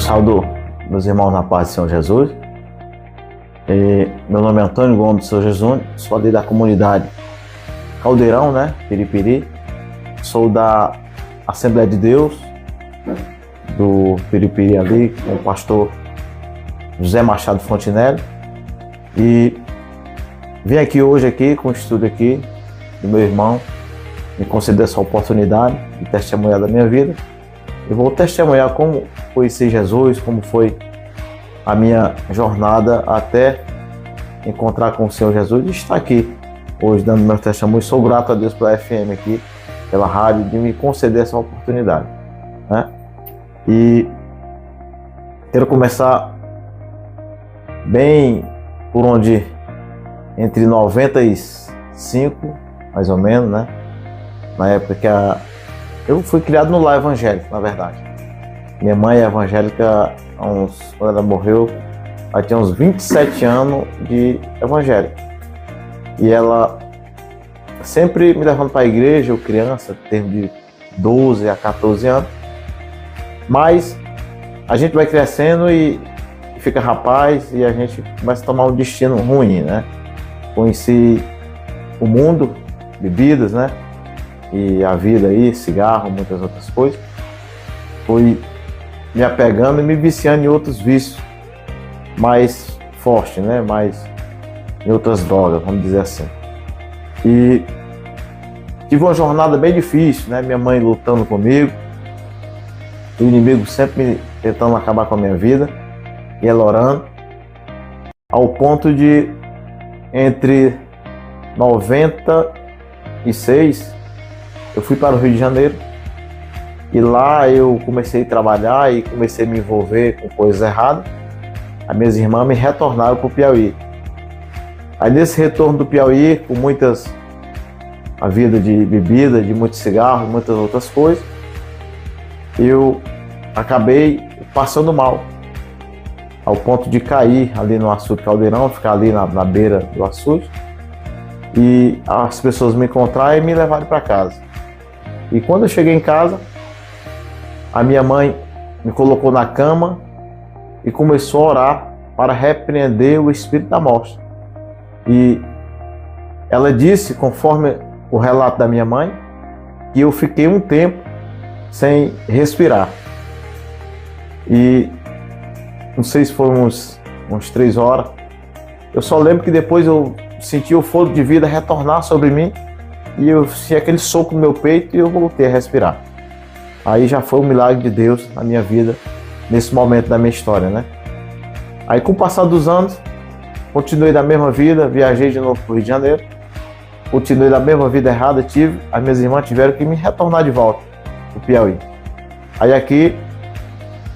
saúdo meus irmãos na paz do Senhor Jesus. Meu nome é Antônio Gomes do Senhor Jesus, sou ali da comunidade Caldeirão, Piripiri. Sou da Assembleia de Deus do Piripiri ali, com o pastor José Machado Fontinelli. E vim aqui hoje com o estudo aqui do meu irmão, me conceder essa oportunidade de testemunhar da minha vida. Eu vou testemunhar como conheci Jesus, como foi a minha jornada até encontrar com o Senhor Jesus e estar aqui hoje dando meu testemunho. Sou grato a Deus pela FM aqui, pela rádio, de me conceder essa oportunidade, E quero começar bem por onde, entre 95, mais ou menos, na época que eu fui criado no lar evangélico, na verdade. Minha mãe é evangélica, quando ela morreu, ela tinha uns 27 anos de evangélica. E ela sempre me levando para a igreja, eu criança, em termos de 12 a 14 anos. Mas a gente vai crescendo e fica rapaz e a gente começa a tomar um destino ruim, Conheci o mundo, bebidas, E a vida aí, cigarro, muitas outras coisas. Fui me apegando e me viciando em outros vícios mais fortes, mais em outras drogas, vamos dizer assim. E tive uma jornada bem difícil, Minha mãe lutando comigo, o inimigo sempre tentando acabar com a minha vida, e ela orando, ao ponto de, entre 96, eu fui para o Rio de Janeiro, e lá eu comecei a trabalhar e comecei a me envolver com coisas erradas. As minhas irmãs me retornaram para o Piauí. Aí nesse retorno do Piauí, com a vida de bebida, de muito cigarro, muitas outras coisas, eu acabei passando mal, ao ponto de cair ali no açude Caldeirão, ficar ali na beira do açude, e as pessoas me encontraram e me levaram para casa. E quando eu cheguei em casa, a minha mãe me colocou na cama e começou a orar para repreender o espírito da morte. E ela disse, conforme o relato da minha mãe, que eu fiquei um tempo sem respirar. E não sei se foram uns 3 horas. Eu só lembro que depois eu senti o fôlego de vida retornar sobre mim e eu senti aquele soco no meu peito e eu voltei a respirar. Aí já foi um milagre de Deus na minha vida, nesse momento da minha história, Aí com o passar dos anos, continuei da mesma vida, viajei de novo para o Rio de Janeiro, continuei da mesma vida errada, as minhas irmãs tiveram que me retornar de volta para o Piauí. Aí aqui,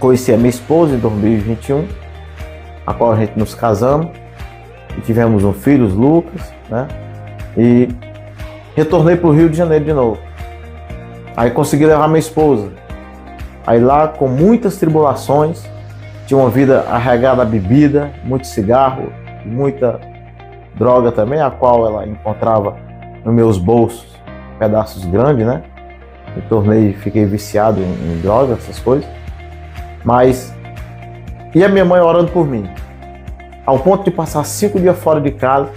conheci a minha esposa em 2021, a qual a gente nos casamos, e tivemos um filho, Lucas, E retornei para o Rio de Janeiro de novo. Aí consegui levar minha esposa. Aí lá, com muitas tribulações, tinha uma vida arregada a bebida, muito cigarro, muita droga também, a qual ela encontrava nos meus bolsos, pedaços grandes, Fiquei viciado em drogas, essas coisas. E a minha mãe orando por mim, ao ponto de passar 5 dias fora de casa,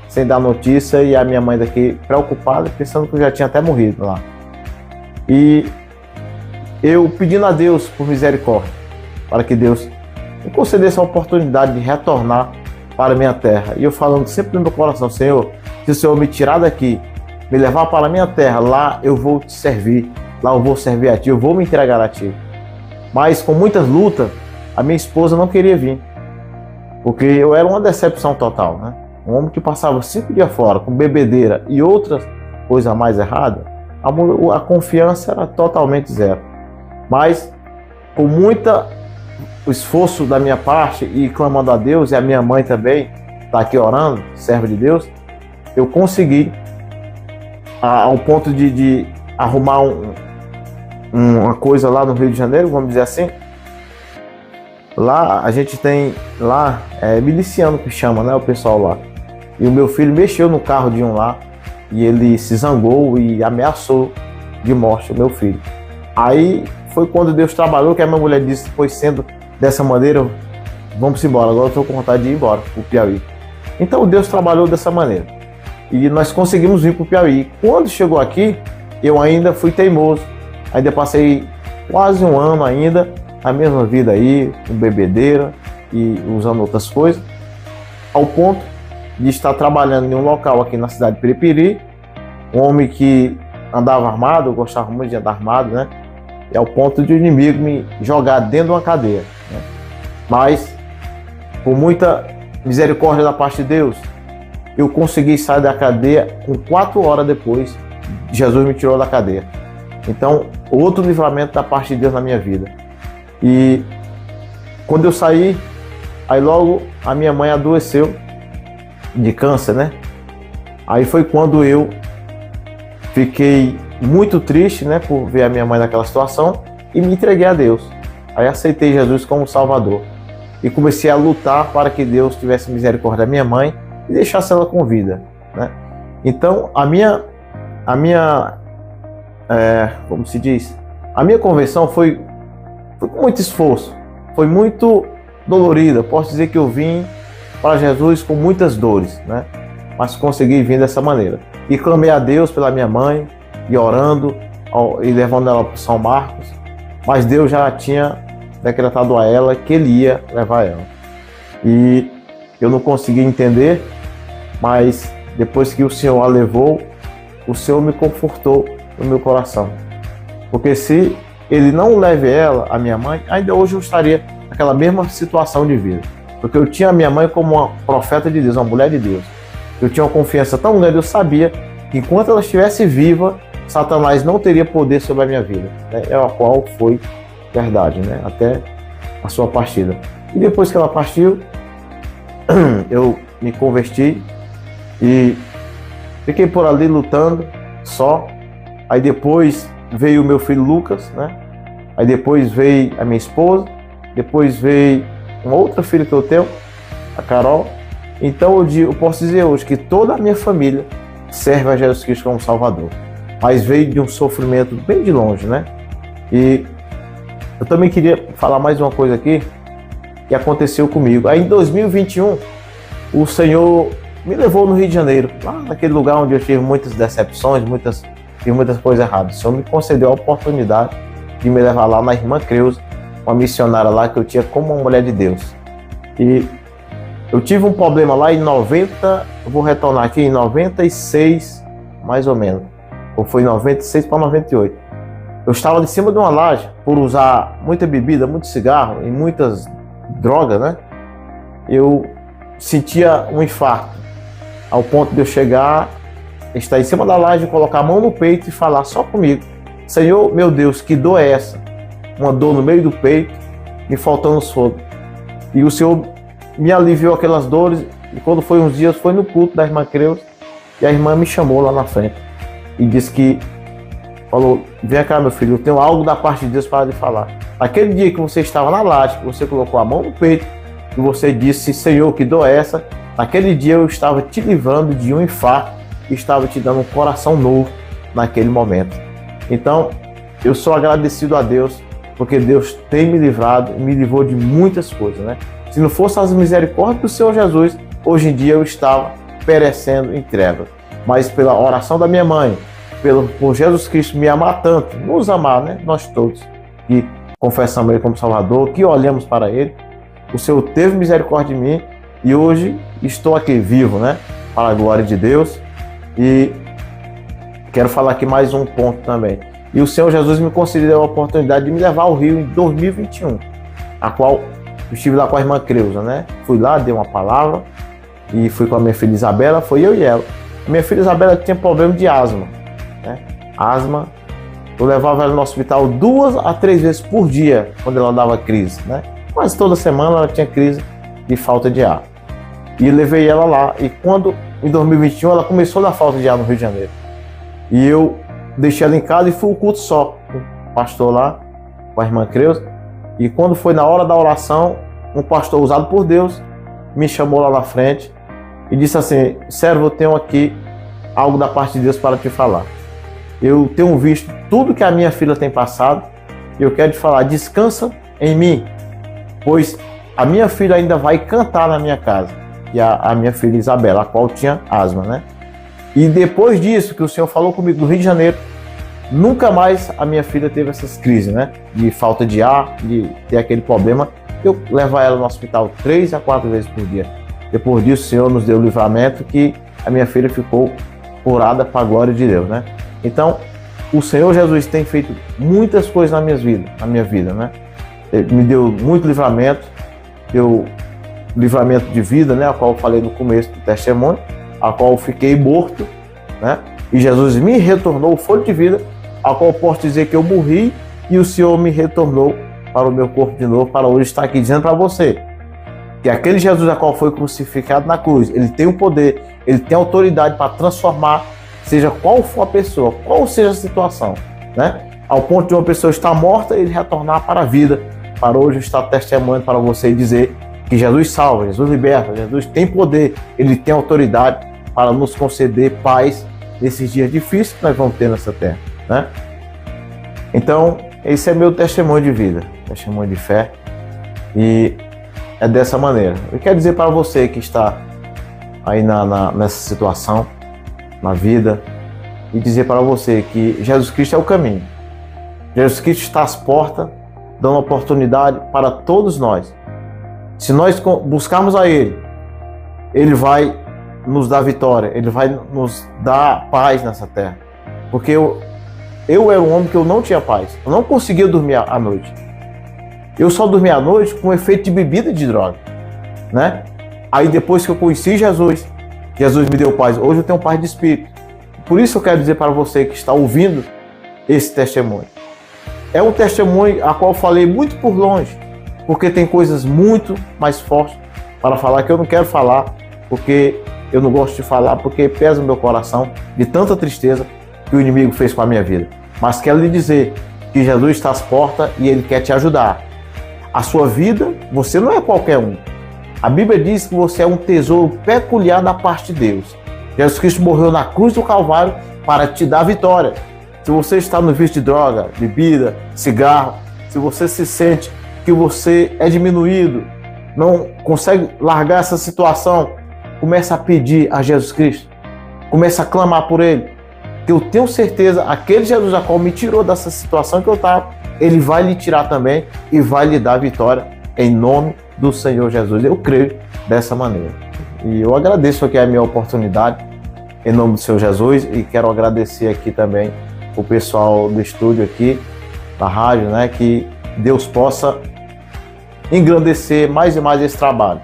sem dar notícia, e a minha mãe daqui preocupada, pensando que eu já tinha até morrido lá. E eu pedindo a Deus por misericórdia, para que Deus me concedesse a oportunidade de retornar para a minha terra. E eu falando sempre no meu coração, Senhor, se o Senhor me tirar daqui, me levar para a minha terra, lá eu vou te servir, lá eu vou servir a Ti, eu vou me entregar a Ti. Mas com muitas lutas, a minha esposa não queria vir, porque eu era uma decepção total, Um homem que passava 5 dias fora, com bebedeira e outras coisas mais erradas, a confiança era totalmente zero. Mas com muito esforço da minha parte e clamando a Deus, e a minha mãe também está aqui orando, serva de Deus, eu consegui, ao ponto de arrumar uma coisa lá no Rio de Janeiro, vamos dizer assim. Lá a gente tem, miliciano que chama, o pessoal lá. E o meu filho mexeu no carro de um lá e ele se zangou e ameaçou de morte o meu filho. Aí foi quando Deus trabalhou, que a minha mulher disse, foi sendo dessa maneira, vamos embora, agora eu estou com vontade de ir embora para o Piauí. Então Deus trabalhou dessa maneira. E nós conseguimos vir para o Piauí. Quando chegou aqui, eu ainda fui teimoso. Ainda passei quase um ano ainda, a mesma vida aí, com bebedeira e usando outras coisas, ao ponto de estar trabalhando em um local aqui na cidade de Piripiri, um homem que andava armado, eu gostava muito de andar armado, né? E ao ponto de o inimigo me jogar dentro de uma cadeia, né? Mas, por muita misericórdia da parte de Deus, eu consegui sair da cadeia com 4 horas depois, Jesus me tirou da cadeia. Então, outro livramento da parte de Deus na minha vida. E quando eu saí, aí logo a minha mãe adoeceu de câncer, né? Aí foi quando eu fiquei muito triste, né, por ver a minha mãe naquela situação e me entreguei a Deus. Aí aceitei Jesus como Salvador e comecei a lutar para que Deus tivesse misericórdia da minha mãe e deixasse ela com vida, né? Então a minha como se diz, a minha conversão foi com muito esforço, foi muito dolorida. Posso dizer que eu vim para Jesus com muitas dores, né? Mas consegui vir dessa maneira. E clamei a Deus pela minha mãe, e orando, e levando ela para São Marcos. Mas Deus já tinha decretado a ela que Ele ia levar ela. E eu não consegui entender, mas depois que o Senhor a levou, o Senhor me confortou no meu coração. Porque se Ele não leve ela, a minha mãe, ainda hoje eu estaria naquela mesma situação de vida. Porque eu tinha a minha mãe como uma profeta de Deus, uma mulher de Deus. Eu tinha uma confiança tão grande, eu sabia que enquanto ela estivesse viva, Satanás não teria poder sobre a minha vida, né? É a qual foi verdade, né? Até a sua partida. E depois que ela partiu, eu me converti e fiquei por ali lutando só. Aí depois veio o meu filho Lucas, né? Aí depois veio a minha esposa, depois veio uma outra filha que eu tenho, a Carol. Então eu posso dizer hoje que toda a minha família serve a Jesus Cristo como Salvador. Mas veio de um sofrimento bem de longe, né? E eu também queria falar mais uma coisa aqui que aconteceu comigo. Aí em 2021, o Senhor me levou no Rio de Janeiro, lá naquele lugar onde eu tive muitas decepções, tive muitas coisas erradas. O Senhor me concedeu a oportunidade de me levar lá na irmã Creuza, uma missionária lá que eu tinha como uma mulher de Deus. E eu tive um problema lá em 90, eu vou retornar aqui, em 96, mais ou menos. Ou foi 96 para 98. Eu estava em cima de uma laje, por usar muita bebida, muito cigarro e muitas drogas, né? Eu sentia um infarto, ao ponto de eu chegar, estar em cima da laje, colocar a mão no peito e falar só comigo: Senhor, meu Deus, que dor é essa? Uma dor no meio do peito, me faltando fogo. E o Senhor me aliviou aquelas dores, e quando foi uns dias, foi no culto da irmã Creuza, e a irmã me chamou lá na frente e disse falou: vem cá, meu filho, eu tenho algo da parte de Deus para lhe falar. Aquele dia que você estava na laje, que você colocou a mão no peito e você disse: Senhor, que dor é essa? Naquele dia eu estava te livrando de um infarto e estava te dando um coração novo naquele momento. Então, eu sou agradecido a Deus, porque Deus tem me livrado e me livrou de muitas coisas, né? Se não fosse as misericórdias do Senhor Jesus, hoje em dia eu estava perecendo em trevas. Mas pela oração da minha mãe, por Jesus Cristo me amar tanto, nos amar, né? Nós todos que confessamos Ele como Salvador, que olhamos para Ele, o Senhor teve misericórdia de mim e hoje estou aqui vivo, né? Para a glória de Deus. E quero falar aqui mais um ponto também. E o Senhor Jesus me concedeu a oportunidade de me levar ao Rio em 2021, a qual eu estive lá com a irmã Creuza, né? Fui lá, dei uma palavra e fui com a minha filha Isabela, foi eu e ela. A minha filha Isabela tinha problema de asma, né? Asma, eu levava ela no hospital 2 a 3 vezes por dia quando ela dava crise, né? Quase toda semana ela tinha crise de falta de ar. E levei ela lá, e quando em 2021 ela começou a dar falta de ar no Rio de Janeiro. E eu deixei ela em casa e fui ao culto só com o pastor lá, com a irmã Creuza. E quando foi na hora da oração, um pastor usado por Deus me chamou lá na frente e disse assim: servo, eu tenho aqui algo da parte de Deus para te falar. Eu tenho visto tudo que a minha filha tem passado e eu quero te falar: descansa em mim. pois a minha filha ainda vai cantar na minha casa, e a minha filha Isabela, a qual tinha asma, né? E depois disso que o Senhor falou comigo no Rio de Janeiro, nunca mais a minha filha teve essas crises, né? De falta de ar, de ter aquele problema. Eu levo ela no hospital 3 a 4 vezes por dia. Depois disso, o Senhor nos deu o livramento que a minha filha ficou curada para a glória de Deus, né? Então, o Senhor Jesus tem feito muitas coisas na minha vida, né? Ele me deu muito livramento, deu livramento de vida, né? A qual eu falei no começo do testemunho, a qual eu fiquei morto, né? E Jesus me retornou o fôlego de vida, a qual eu posso dizer que eu morri e o Senhor me retornou para o meu corpo de novo, para hoje estar aqui dizendo para você que aquele Jesus a qual foi crucificado na cruz, ele tem o poder, ele tem a autoridade para transformar, seja qual for a pessoa, qual seja a situação, né? Ao ponto de uma pessoa estar morta, ele retornar para a vida, para hoje estar testemunhando para você e dizer que Jesus salva, Jesus liberta, Jesus tem poder, ele tem autoridade para nos conceder paz nesses dias difíceis que nós vamos ter nessa terra, né? Então, esse é meu testemunho de vida, testemunho de fé, e é dessa maneira. Eu quero dizer para você que está aí nessa situação, na vida, e dizer para você que Jesus Cristo é o caminho. Jesus Cristo está às portas, dando oportunidade para todos nós. Se nós buscarmos a Ele, Ele vai nos dar vitória, Ele vai nos dar paz nessa terra. Porque eu era um homem que eu não tinha paz, eu não conseguia dormir à noite. Eu só dormia à noite com efeito de bebida e de droga, né? Aí depois que eu conheci Jesus, Jesus me deu paz. Hoje eu tenho paz de espírito. Por isso eu quero dizer para você que está ouvindo esse testemunho. É um testemunho a qual eu falei muito por longe, porque tem coisas muito mais fortes para falar que eu não quero falar, porque eu não gosto de falar, porque pesa o meu coração de tanta tristeza que o inimigo fez com a minha vida. Mas quero lhe dizer que Jesus está às portas e Ele quer te ajudar. A sua vida, você não é qualquer um. A Bíblia diz que você é um tesouro peculiar da parte de Deus. Jesus Cristo morreu na cruz do Calvário para te dar vitória. Se você está no vício de droga, bebida, cigarro, se você se sente que você é diminuído, não consegue largar essa situação, comece a pedir a Jesus Cristo. Comece a clamar por Ele. Que eu tenho certeza, aquele Jesus a qual me tirou dessa situação que eu estava, Ele vai lhe tirar também e vai lhe dar vitória em nome do Senhor Jesus. Eu creio dessa maneira. E eu agradeço aqui a minha oportunidade em nome do Senhor Jesus e quero agradecer aqui também o pessoal do estúdio aqui, da rádio, né? Que Deus possa engrandecer mais e mais esse trabalho.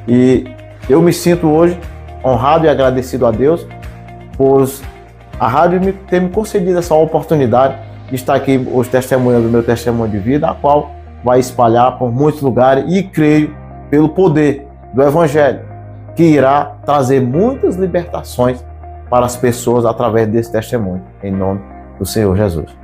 E eu me sinto hoje honrado e agradecido a Deus por a rádio ter me concedido essa oportunidade de estar aqui hoje testemunhando o meu testemunho de vida, a qual vai espalhar por muitos lugares e creio pelo poder do Evangelho, que irá trazer muitas libertações para as pessoas através desse testemunho, em nome do Senhor Jesus.